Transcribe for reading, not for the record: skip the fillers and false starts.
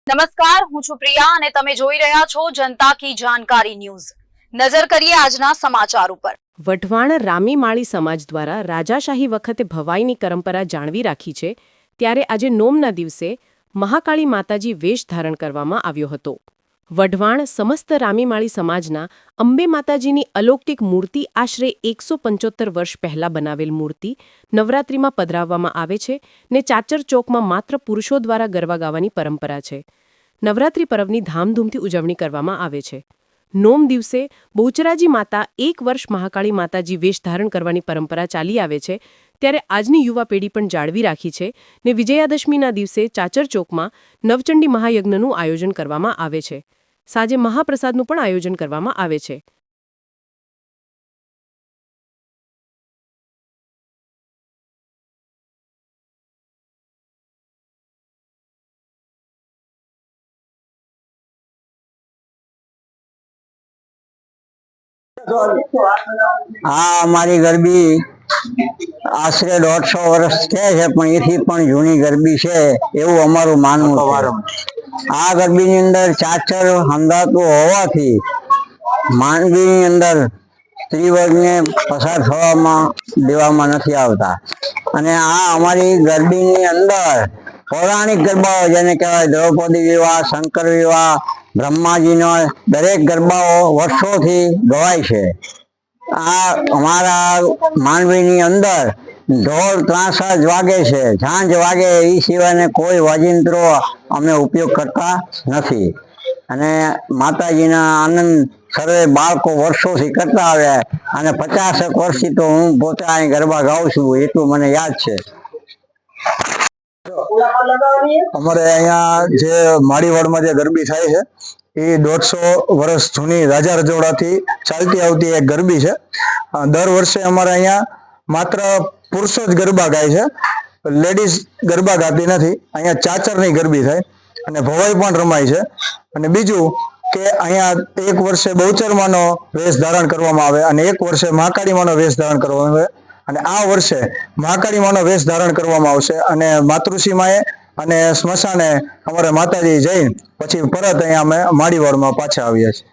નમસ્કાર, હું છું પ્રિયા અને તમે જોઈ રહ્યા છો જનતા કી જાણકારી ન્યૂઝ। નજર કરીએ આજના સમાચાર ઉપર। વઢવાણ રામીમાળી સમાજ દ્વારા રાજાશાહી વખતે ભવાઈની પરંપરા જાળવી રાખી છે, ત્યારે આજે નોમના દિવસે મહાકાળી માતાજી વેશ ધારણ કરવામાં આવ્યો હતો। વઢવાણ સમસ્ત રામીમાળી સમાજના અંબે માતાજીની અલૌકિક મૂર્તિ આશરે 175 વર્ષ પહેલા બનાવેલ મૂર્તિ નવરાત્રિમાં પધરાવવામાં આવે છે ને ચાચર ચોકમાં માત્ર પુરુષો દ્વારા ગરબા ગાવાની પરંપરા છે। નવરાત્રિ પર્વની ધામધૂમથી ઉજવણી કરવામાં આવે છે। નોમ દિવસે બહુચરાજી માતા 1 વર્ષ મહાકાળી માતાજી વેશ ધારણ કરવાની પરંપરા ચાલી આવે છે, ત્યારે આજની યુવા પેઢી પણ જાળવી રાખી છે ને વિજયાદશમીના દિવસે ચાચર ચોકમાં નવચંડી મહાયજ્ઞનું આયોજન કરવામાં આવે છે। સાંજે મહાપ્રસાદનું પણ આયોજન કરવામાં આવે છે। આ અમારી ગરબી આશરે 150 વર્ષ થયા છે, પણ એથી પણ જૂની ગરબી છે એવું અમારું માનવું છે। આ ગરબીની અંદર ચાચર હંધાતું હોવાથી માંડવીની અંદર સ્ત્રી વર્ગને પસાર થવામાં દેવામાં નથી આવતા, અને આ અમારી ગરબીની અંદર પૌરાણિક ગરબાઓ જેને કહેવાય દ્રૌપદી વિવાહ, શંકર વિવાહ, બ્રહ્માજીનો દરેક ગરબાઓ વર્ષોથી ગવાય છે। આ અમારા માંડવીની અંદર ઢોલ ત્રાંસા જ વાગે છે, ઝાંઝ વાગે એ સિવાયને કોઈ વાજિંત્રો અમે ઉપયોગ કરતા નથી। અને માતાજીના આનંદ સર્વે બાળકો વર્ષોથી કરતા આવ્યા, અને 50 વર્ષથી તો હું પોતે અહીં ગરબા ગાઉં છું, એટલું મને યાદ છે। અમારે અહીંયા જે માળીવાડમાં જે ગરબી થાય છે એ 150 વર્ષ જૂની રાજા રજવાડાથી ચાલતી આવતી એક ગરબી છે। દર વર્ષે અમારે અહીંયા માત્ર પુરુષો જ ગરબા ગાય છે, લેડીઝ ગરબા ગાતી નથી। અહીંયા ચાચરની ગરબી થાય અને ભવાઈ પણ રમાય છે। અને બીજું કે અહીંયા 1 વર્ષે બહુચરમાનો વેશ ધારણ કરવામાં આવે અને 1 વર્ષે મહાકાળીમાનો વેશ ધારણ કરવામાં આવે, અને આ વર્ષે મહાકાળીમાનો વેશ ધારણ કરવામાં આવશે। અને માતૃશ્રીમાએ અને સ્મશાને અમારે માતાજી જઈને પછી પરત અહીંયા અમે માળીવાડમાં પાછા આવીએ છીએ।